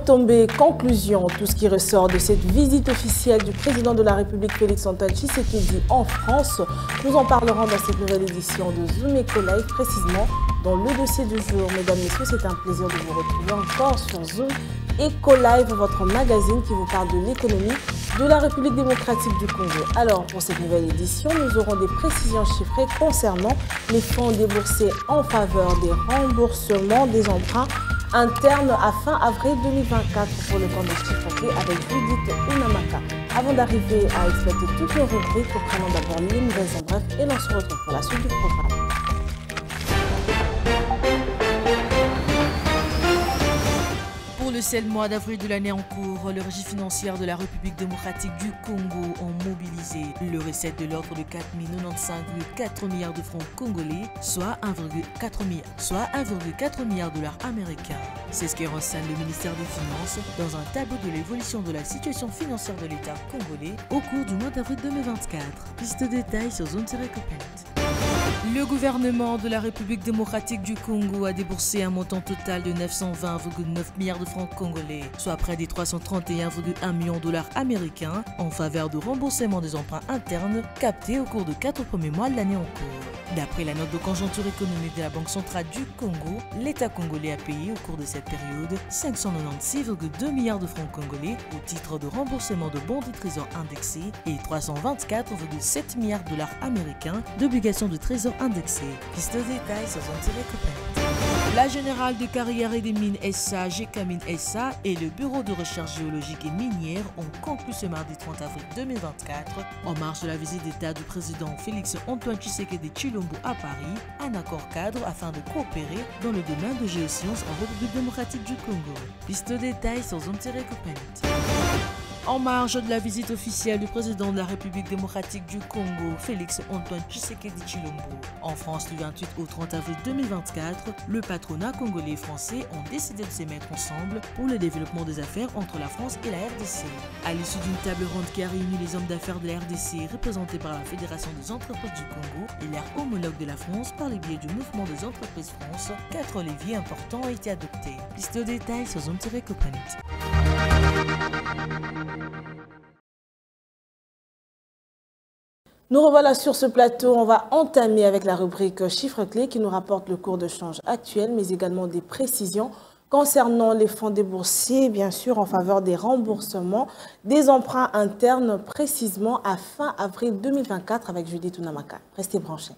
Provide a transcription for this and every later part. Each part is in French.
Retombées, conclusions, tout ce qui ressort de cette visite officielle du président de la République Félix-Antoine Tshisekedi en France. Nous en parlerons dans cette nouvelle édition de Zoom Eco Live, précisément dans le dossier du jour. Mesdames, Messieurs, c'est un plaisir de vous retrouver encore sur Zoom Eco Live, votre magazine qui vous parle de l'économie de la République démocratique du Congo. Alors, pour cette nouvelle édition, nous aurons des précisions chiffrées concernant les fonds déboursés en faveur des remboursements des emprunts interne à fin avril 2024 pour le camp de Chifoké avec Judith Unamaka. Avant d'arriver à exploiter toutes nos rubriques, prenons d'abord les nouvelles en bref et l'on se retrouve pour la suite du programme. Pour le seul mois d'avril de l'année en cours, le régime financier de la République démocratique du Congo ont mobilisé le recette de l'ordre de 4 095,4 milliards de francs congolais, soit 1,4 milliard de dollars américains. C'est ce qui renseigne le ministère des Finances dans un tableau de l'évolution de la situation financière de l'État congolais au cours du mois d'avril 2024. Plus de détails sur Zone-Copent. Le gouvernement de la République démocratique du Congo a déboursé un montant total de 920,9 milliards de francs congolais, soit près des 331,1 millions de dollars américains, en faveur de remboursement des emprunts internes captés au cours de 4 premiers mois de l'année en cours. D'après la note de conjoncture économique de la Banque centrale du Congo, l'État congolais a payé au cours de cette période 596,2 milliards de francs congolais au titre de remboursement de bons de trésor indexés et 324,7 milliards de dollars américains d'obligations de trésor indexées. Piste de détails sur Zone-Copent. La Générale de Carrière et des Mines SA, GECAMINE SA et le Bureau de recherche géologique et minière ont conclu ce mardi 30 avril 2024, en marge de la visite d'État du président Félix-Antoine Tshisekedi Tshilombo à Paris, un accord cadre afin de coopérer dans le domaine de géosciences en République démocratique du Congo. Piste de détails sur Zone-Copent. En marge de la visite officielle du président de la République démocratique du Congo, Félix-Antoine Tshisekedi Tshilombo, en France du 28 au 30 avril 2024, le patronat congolais et français ont décidé de se mettre ensemble pour le développement des affaires entre la France et la RDC. À l'issue d'une table ronde qui a réuni les hommes d'affaires de la RDC représentés par la Fédération des entreprises du Congo et leur homologue de la France par le biais du mouvement des entreprises France, 4 leviers importants ont été adoptés. Liste de détails sur Zone-Copent. Nous revoilà sur ce plateau. On va entamer avec la rubrique chiffres clés qui nous rapporte le cours de change actuel, mais également des précisions concernant les fonds déboursés, bien sûr, en faveur des remboursements des emprunts internes, précisément à fin avril 2024 avec Judith Unamaka. Restez branchés.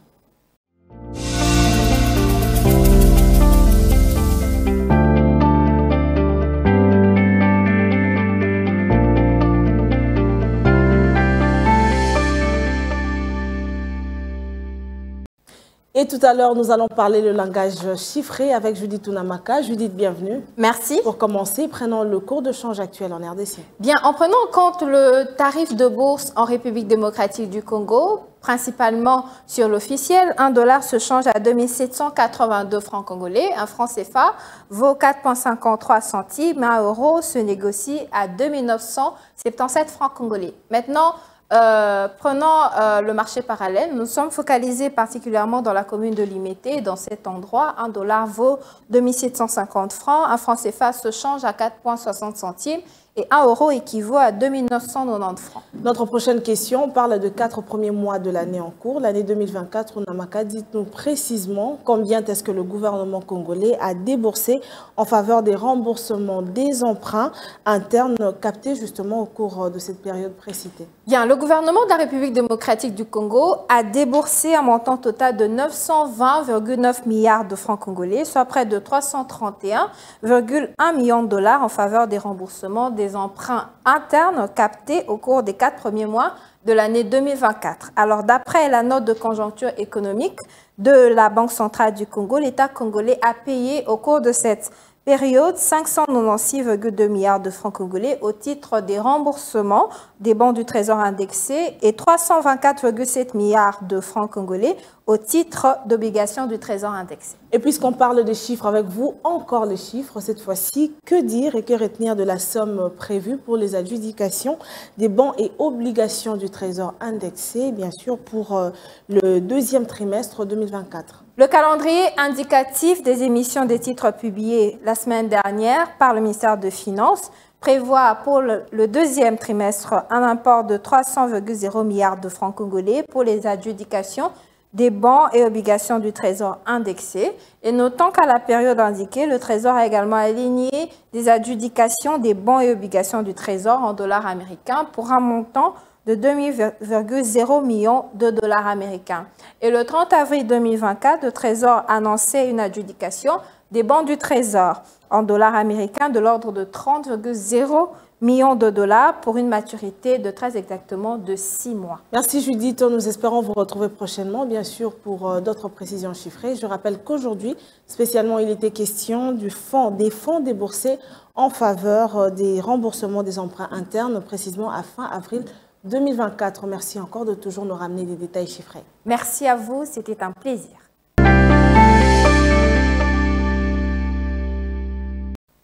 Et tout à l'heure, nous allons parler le langage chiffré avec Judith Unamaka. Judith, bienvenue. Merci. Pour commencer, prenons le cours de change actuel en RDC. Bien, en prenant en compte le tarif de bourse en République démocratique du Congo, principalement sur l'officiel, $1 se change à 2782 francs congolais. Un franc CFA vaut 4,53 centimes. Un euro se négocie à 2977 francs congolais. Maintenant, prenant le marché parallèle, nous sommes focalisés particulièrement dans la commune de Limete. Dans cet endroit, $1 vaut 2750 francs. Un franc CFA se change à 4,60 centimes et 1 euro équivaut à 2990 francs. Notre prochaine question parle de 4 premiers mois de l'année en cours, l'année 2024. Unamaka, dites-nous précisément combien est-ce que le gouvernement congolais a déboursé en faveur des remboursements des emprunts internes captés justement au cours de cette période précitée. Bien, le gouvernement de la République démocratique du Congo a déboursé un montant total de 920,9 milliards de francs congolais, soit près de 331,1 millions de dollars en faveur des remboursements des emprunts internes captés au cours des 4 premiers mois de l'année 2024. Alors, d'après la note de conjoncture économique de la Banque centrale du Congo, l'État congolais a payé au cours de cette période 596,2 milliards de francs congolais au titre des remboursements des bons du trésor indexés et 324,7 milliards de francs congolais au titre d'obligations du trésor indexé. Et puisqu'on parle des chiffres avec vous, encore les chiffres cette fois-ci, que dire et que retenir de la somme prévue pour les adjudications des bons et obligations du trésor indexé, bien sûr, pour le deuxième trimestre 2024? Le calendrier indicatif des émissions des titres publiés la semaine dernière par le ministère des Finances prévoit pour le deuxième trimestre un import de 300,0 milliards de francs congolais pour les adjudications des bons et obligations du Trésor indexés. Et notons qu'à la période indiquée, le Trésor a également aligné des adjudications des bons et obligations du Trésor en dollars américains pour un montant de 2,0 millions de dollars américains. Et le 30 avril 2024, le Trésor annonçait une adjudication des bons du Trésor en dollars américains de l'ordre de 30,0 millions de dollars pour une maturité de très exactement de 6 mois. Merci Judith, nous espérons vous retrouver prochainement, bien sûr, pour d'autres précisions chiffrées. Je rappelle qu'aujourd'hui, spécialement, il était question des fonds déboursés en faveur des remboursements des emprunts internes, précisément à fin avril 2024. Merci encore de toujours nous ramener des détails chiffrés. Merci à vous, c'était un plaisir.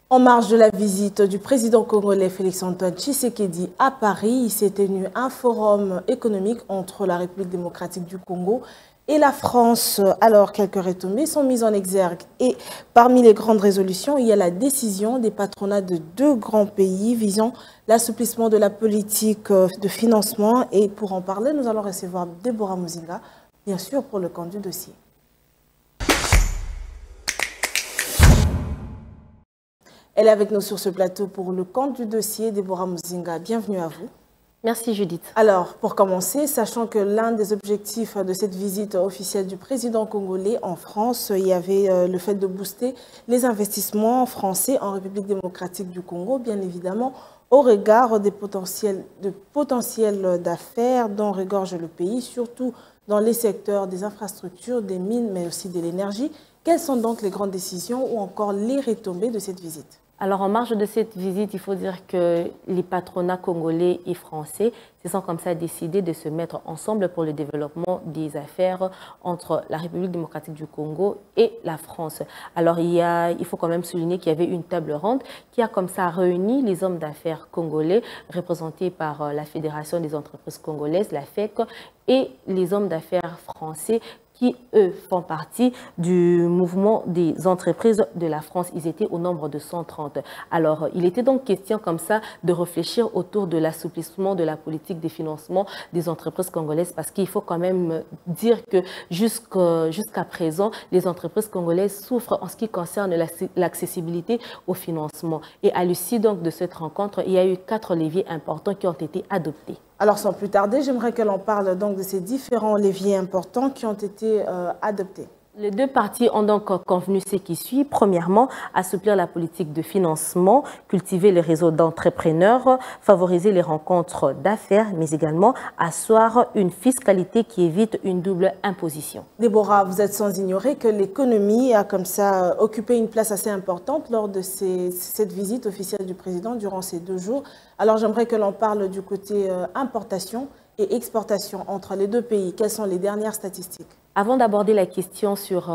En marge de la visite du président congolais Félix-Antoine Tshisekedi à Paris, il s'est tenu un forum économique entre la République démocratique du Congo et la France. Alors, quelques retombées sont mises en exergue. Et parmi les grandes résolutions, il y a la décision des patronats de 2 grands pays visant l'assouplissement de la politique de financement. Et pour en parler, nous allons recevoir Deborah Muzinga, bien sûr, pour le compte du dossier. Elle est avec nous sur ce plateau pour le compte du dossier. Deborah Muzinga, bienvenue à vous. Merci Judith. Alors, pour commencer, sachant que l'un des objectifs de cette visite officielle du président congolais en France, il y avait le fait de booster les investissements français en République démocratique du Congo, bien évidemment, au regard des potentiels d'affaires dont regorge le pays, surtout dans les secteurs des infrastructures, des mines, mais aussi de l'énergie. Quelles sont donc les grandes décisions ou encore les retombées de cette visite ? Alors, en marge de cette visite, il faut dire que les patronats congolais et français se sont comme ça décidés de se mettre ensemble pour le développement des affaires entre la République démocratique du Congo et la France. Alors, il faut quand même souligner qu'il y avait une table ronde qui a comme ça réuni les hommes d'affaires congolais représentés par la Fédération des entreprises congolaises, la FEC, et les hommes d'affaires français qui, eux, font partie du mouvement des entreprises de la France. Ils étaient au nombre de 130. Alors, il était donc question comme ça de réfléchir autour de l'assouplissement de la politique des financements des entreprises congolaises, parce qu'il faut quand même dire que jusqu'à présent, les entreprises congolaises souffrent en ce qui concerne l'accessibilité au financement. Et à l'issue donc de cette rencontre, il y a eu 4 leviers importants qui ont été adoptés. Alors, sans plus tarder, j'aimerais que l'on parle donc de ces différents leviers importants qui ont été adoptés. Les 2 parties ont donc convenu ce qui suit. Premièrement, assouplir la politique de financement, cultiver les réseaux d'entrepreneurs, favoriser les rencontres d'affaires, mais également asseoir une fiscalité qui évite une double imposition. Déborah, vous êtes sans ignorer que l'économie a comme ça occupé une place assez importante lors de cette visite officielle du président durant ces 2 jours. Alors, j'aimerais que l'on parle du côté importation et exportation entre les 2 pays. Quelles sont les dernières statistiques ? Avant d'aborder la question sur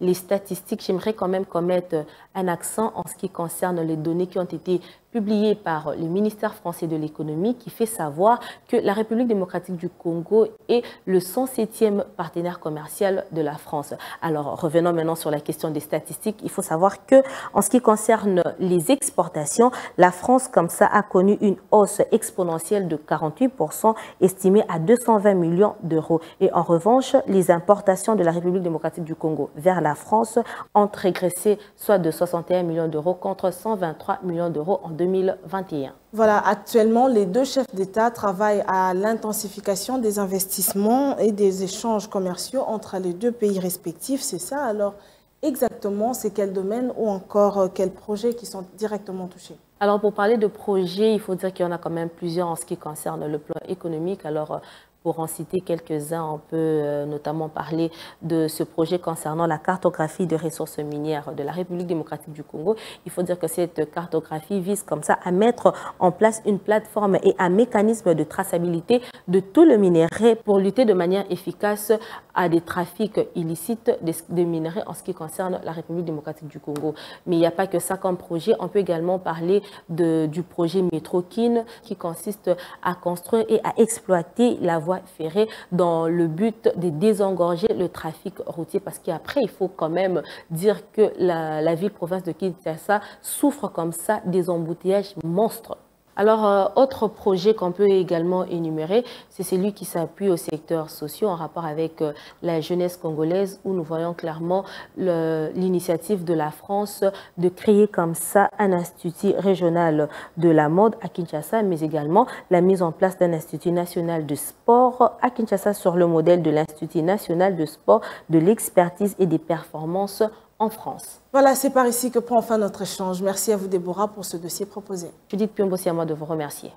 les statistiques, j'aimerais quand même qu'on mette un accent en ce qui concerne les données qui ont été publiées par le ministère français de l'économie, qui fait savoir que la République démocratique du Congo est le 107e partenaire commercial de la France. Alors, revenons maintenant sur la question des statistiques. Il faut savoir que en ce qui concerne les exportations, la France, comme ça, a connu une hausse exponentielle de 48%, estimée à 220 millions d'euros. Et en revanche, les importations de la République démocratique du Congo vers la France ont régressé, soit de 61 millions d'euros contre 123 millions d'euros en 2021. Voilà, actuellement, les 2 chefs d'État travaillent à l'intensification des investissements et des échanges commerciaux entre les 2 pays respectifs. C'est ça, alors exactement, c'est quel domaine ou encore quels projets qui sont directement touchés? Alors, pour parler de projets, il faut dire qu'il y en a quand même plusieurs en ce qui concerne le plan économique. Alors, pour en citer quelques-uns, on peut notamment parler de ce projet concernant la cartographie des ressources minières de la République démocratique du Congo. Il faut dire que cette cartographie vise comme ça à mettre en place une plateforme et un mécanisme de traçabilité de tout le minerai pour lutter de manière efficace à des trafics illicites de minerais en ce qui concerne la République démocratique du Congo. Mais il n'y a pas que ça comme projet. On peut également parler du projet Métro-Kin qui consiste à construire et à exploiter la voie ferrée dans le but de désengorger le trafic routier. Parce qu'après, il faut quand même dire que la ville-province de Kinshasa souffre comme ça des embouteillages monstres. Alors, autre projet qu'on peut également énumérer, c'est celui qui s'appuie au secteur social en rapport avec la jeunesse congolaise, où nous voyons clairement l'initiative de la France de créer comme ça un institut régional de la mode à Kinshasa, mais également la mise en place d'un institut national de sport à Kinshasa sur le modèle de l'Institut national de sport, de l'expertise et des performances en France. Voilà, c'est par ici que prend fin notre échange. Merci à vous, Déborah, pour ce dossier proposé. Judith Piombo, c'est à moi de vous remercier.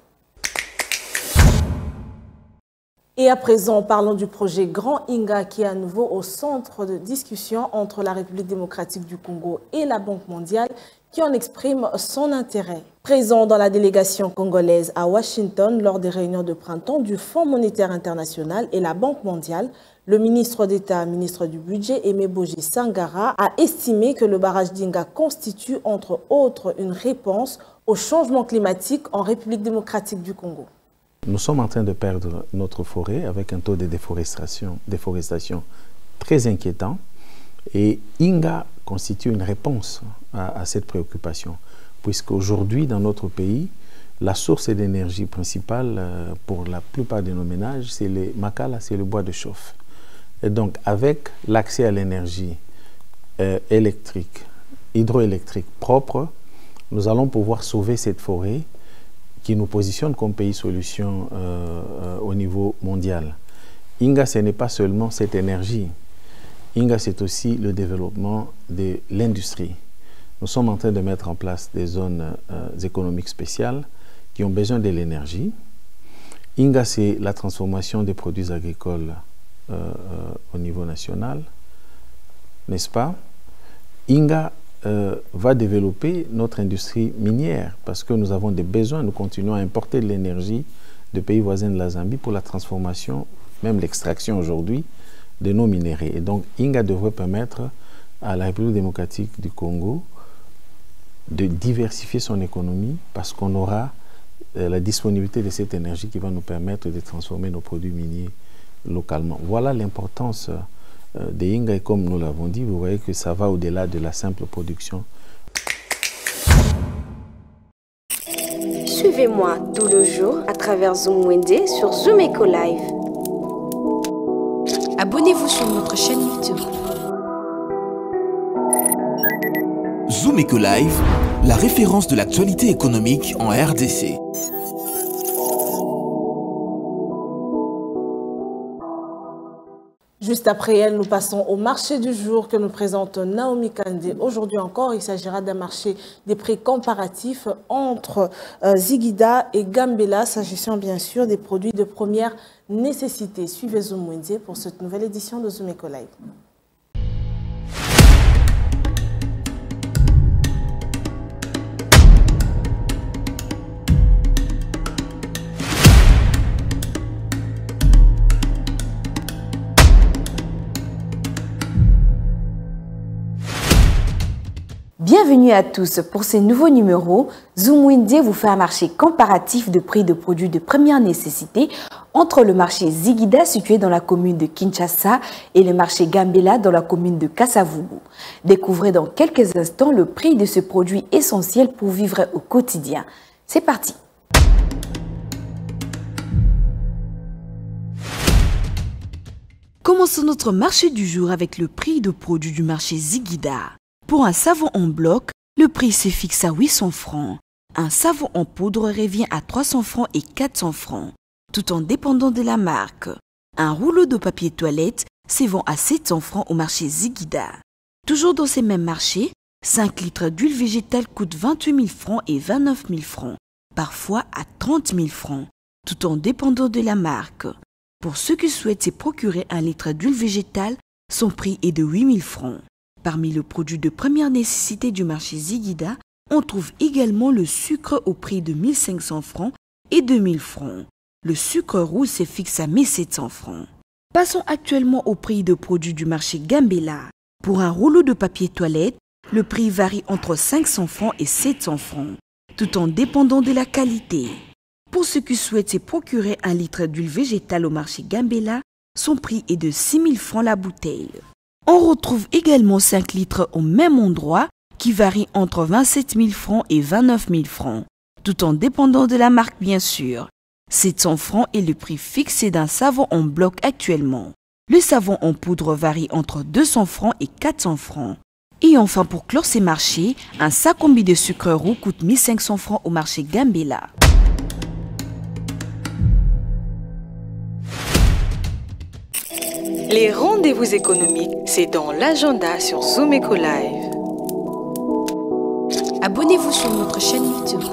Et à présent, parlons du projet Grand Inga qui est à nouveau au centre de discussion entre la République démocratique du Congo et la Banque mondiale qui en exprime son intérêt. Présent dans la délégation congolaise à Washington lors des réunions de printemps du Fonds monétaire international et la Banque mondiale, le ministre d'État, ministre du Budget, Aimé Boji Sangara, a estimé que le barrage d'Inga constitue, entre autres, une réponse au changement climatique en République démocratique du Congo. Nous sommes en train de perdre notre forêt avec un taux de déforestation très inquiétant. Et Inga constitue une réponse à cette préoccupation, puisqu'aujourd'hui, dans notre pays, la source d'énergie principale pour la plupart de nos ménages, c'est les makala, c'est le bois de chauffe. Et donc, avec l'accès à l'énergie électrique, hydroélectrique propre, nous allons pouvoir sauver cette forêt qui nous positionne comme pays solution au niveau mondial. Inga, ce n'est pas seulement cette énergie. Inga, c'est aussi le développement de l'industrie. Nous sommes en train de mettre en place des zones économiques spéciales qui ont besoin de l'énergie. Inga, c'est la transformation des produits agricoles au niveau national, n'est-ce pas? Inga va développer notre industrie minière parce que nous avons des besoins, nous continuons à importer de l'énergie de pays voisins de la Zambie pour la transformation, même l'extraction aujourd'hui, de nos minéraux. Et donc, Inga devrait permettre à la République démocratique du Congo de diversifier son économie parce qu'on aura la disponibilité de cette énergie qui va nous permettre de transformer nos produits miniers localement. Voilà l'importance de Inga et comme nous l'avons dit, vous voyez que ça va au-delà de la simple production. Suivez-moi tout le jour à travers Zoom Wende sur Zoom Eco Live. Abonnez-vous sur notre chaîne YouTube. Zoom Eco Live, la référence de l'actualité économique en RDC. Juste après elle, nous passons au marché du jour que nous présente Naomi Kandé. Aujourd'hui encore, il s'agira d'un marché des prix comparatifs entre Ziguida et Gambela, s'agissant bien sûr des produits de première nécessité. Suivez Zoom Wende pour cette nouvelle édition de Zoom Eco Live. Bienvenue à tous pour ce nouveau numéro. Zoom Wende vous fait un marché comparatif de prix de produits de première nécessité entre le marché Ziguida situé dans la commune de Kinshasa et le marché Gambela dans la commune de Kasavubu. Découvrez dans quelques instants le prix de ce produit essentiel pour vivre au quotidien. C'est parti. Commençons notre marché du jour avec le prix de produits du marché Ziguida. Pour un savon en bloc, le prix se fixe à 800 francs. Un savon en poudre revient à 300 francs et 400 francs, tout en dépendant de la marque. Un rouleau de papier toilette se vend à 700 francs au marché Ziguida. Toujours dans ces mêmes marchés, 5 litres d'huile végétale coûtent 28 000 francs et 29 000 francs, parfois à 30 000 francs, tout en dépendant de la marque. Pour ceux qui souhaitent se procurer un litre d'huile végétale, son prix est de 8 000 francs. Parmi les produits de première nécessité du marché Ziguida, on trouve également le sucre au prix de 1 500 francs et 2 000 francs. Le sucre rouge se fixe à 1 700 francs. Passons actuellement au prix de produits du marché Gambela. Pour un rouleau de papier toilette, le prix varie entre 500 francs et 700 francs, tout en dépendant de la qualité. Pour ceux qui souhaitent se procurer un litre d'huile végétale au marché Gambela, son prix est de 6 000 francs la bouteille. On retrouve également 5 litres au même endroit qui varient entre 27 000 francs et 29 000 francs, tout en dépendant de la marque bien sûr. 700 francs est le prix fixé d'un savon en bloc actuellement. Le savon en poudre varie entre 200 francs et 400 francs. Et enfin pour clore ces marchés, un sac combi de sucre roux coûte 1 500 francs au marché Gambela. Les rendez-vous économiques, c'est dans l'agenda sur Zoom Eco Live. Abonnez-vous sur notre chaîne YouTube.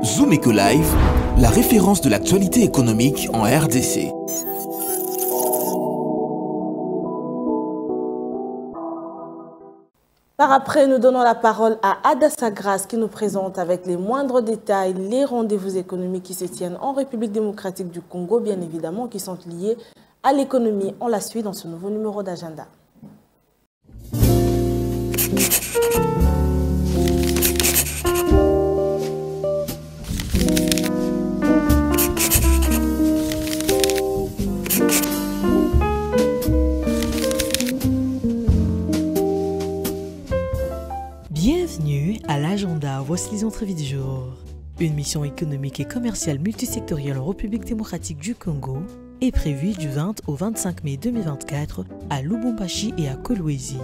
Zoom Eco Live, la référence de l'actualité économique en RDC. Par après, nous donnons la parole à Ada Sagras qui nous présente avec les moindres détails les rendez-vous économiques qui se tiennent en République démocratique du Congo, bien évidemment, qui sont liés à l'économie. On la suit dans ce nouveau numéro d'agenda. Bienvenue à l'agenda, voici les entrevues du jour. Une mission économique et commerciale multisectorielle en République démocratique du Congo est prévue du 20 au 25 mai 2024 à Lubumbashi et à Kolwezi.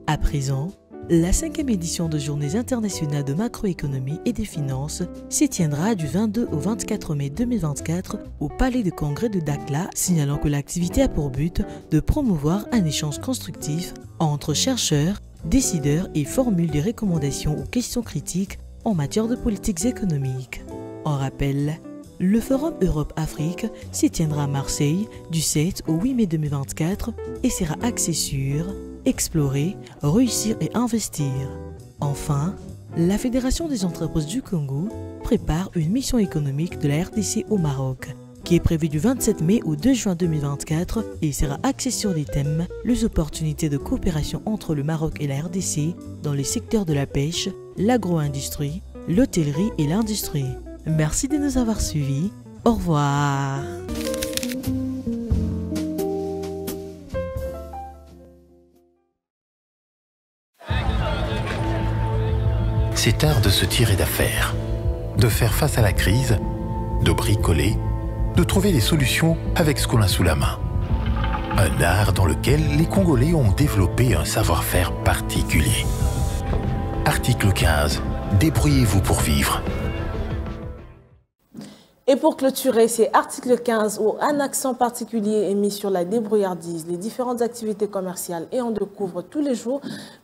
À présent, la 5e édition de Journées internationales de macroéconomie et des finances s'y tiendra du 22 au 24 mai 2024 au Palais de Congrès de Dakhla, signalant que l'activité a pour but de promouvoir un échange constructif entre chercheurs, décideurs et formule des recommandations aux questions critiques en matière de politiques économiques. En rappel, le Forum Europe-Afrique s'y tiendra à Marseille du 7 au 8 mai 2024 et sera axé sur explorer, réussir et investir. Enfin, la Fédération des entreprises du Congo prépare une mission économique de la RDC au Maroc, qui est prévue du 27 mai au 2 juin 2024 et sera axée sur les thèmes les opportunités de coopération entre le Maroc et la RDC dans les secteurs de la pêche, l'agro-industrie, l'hôtellerie et l'industrie. Merci de nous avoir suivis. Au revoir. C'est art de se tirer d'affaire, de faire face à la crise, de bricoler, de trouver des solutions avec ce qu'on a sous la main. Un art dans lequel les Congolais ont développé un savoir-faire particulier. Article 15. Débrouillez-vous pour vivre. Et pour clôturer, c'est article 15 où un accent particulier est mis sur la débrouillardise, les différentes activités commerciales et on découvre tous les jours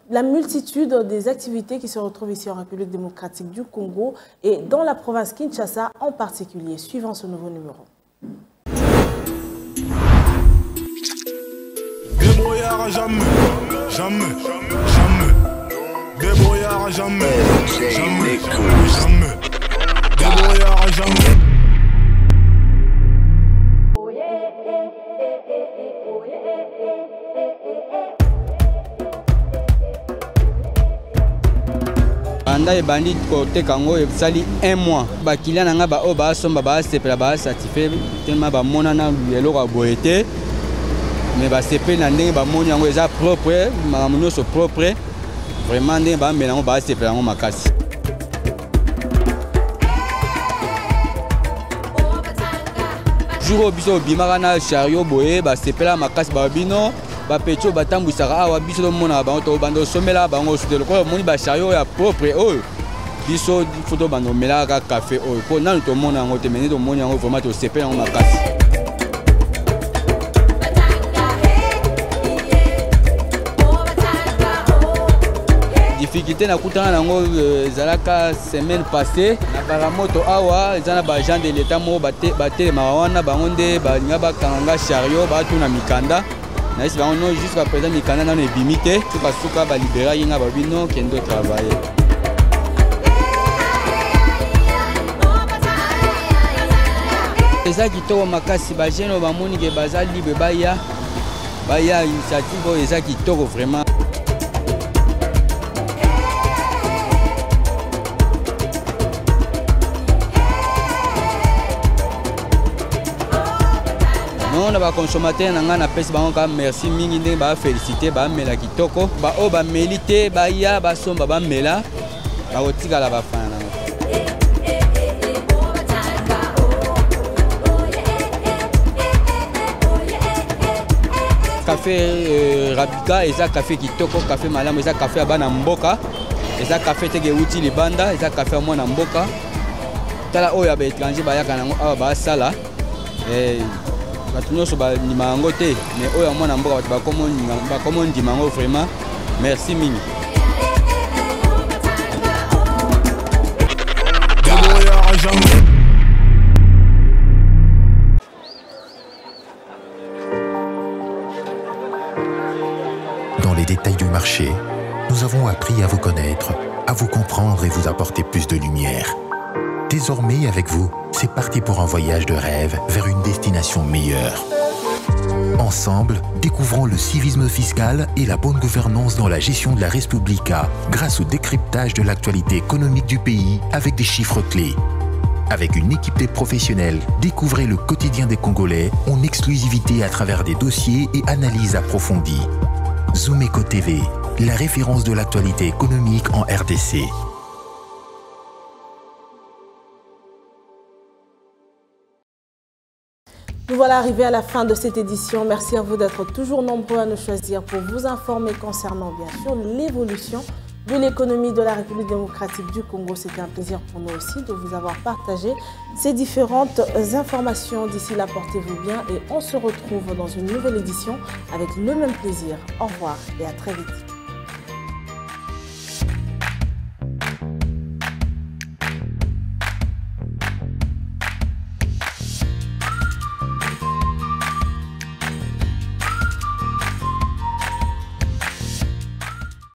la multitude des activités qui se retrouvent ici en République démocratique du Congo et dans la province Kinshasa en particulier. Suivant ce nouveau numéro. Débrouillard jamais, jamais, jamais. Débrouillard jamais, jamais, jamais. Débrouillard jamais. Banda et bandit côté Congo et sali 1 mois. Bakila nanga ba o ba somba ba sepela ba certifié tellement ba monana yelo ka boete. Mais ba sepela na ndenge ba moni yango eza propre, ma monyo so propre. Vraiment ndenge ba melango ba sepela yango makasi. Jour biso bimaka na chariot boye ba sepela makasi ba bino. Ba pecho batambwisaka awa biso mona bango to bando somela bango sutelo ko moni ba chariot ya propre oyo biso photo bando melaka café oyo ko nanu to mona ngo te meni to moni ngo vraiment to sepela ngo makasi. Difficulté na kutana nango zalaka semaine passée na baramoto awa ezana ba agent de l'état mo baté mawana bango nde ba ngaba kanga chariot ba tuna mikanda. Naïs va on jusqu'à présent mikanda na ebimité suka ba libéra yinga ba bino kendo travailler. eza kitoko makasi ba jeune bamoni ke baza libre baya initiative oyo eza kitoko vraiment. On a consommateur nanga na pesi bango ka merci mingi ndenge ba féliciter ba mela kitoko ba o ba melite ba ya ba somba ba mela ba otika la ba fana. Café Rabika eza café kitoko café malamu eza café abana mboka eza café tege uti libanda eza café mwana mboka tala oyo ba étranger ba yaka nango awa ba sala batu bandima yango te mais oyo ya mwana mboka bato bakomo ndima yango vraiment merci mingi. Dans les détails du marché, nous avons appris à vous connaître, à vous comprendre et vous apporter plus de lumière. Désormais, avec vous, c'est parti pour un voyage de rêve vers une destination meilleure. Ensemble, découvrons le civisme fiscal et la bonne gouvernance dans la gestion de la Res Publica grâce au décryptage de l'actualité économique du pays avec des chiffres clés. Avec une équipe de professionnels, découvrez le quotidien des Congolais en exclusivité à travers des dossiers et analyses approfondies. Zoomeco TV, la référence de l'actualité économique en RDC. Nous voilà arrivés à la fin de cette édition. Merci à vous d'être toujours nombreux à nous choisir pour vous informer concernant bien sûr l'évolution de l'économie de la République démocratique du Congo. C'était un plaisir pour nous aussi de vous avoir partagé ces différentes informations. D'ici là, portez-vous bien et on se retrouve dans une nouvelle édition avec le même plaisir. Au revoir et à très vite.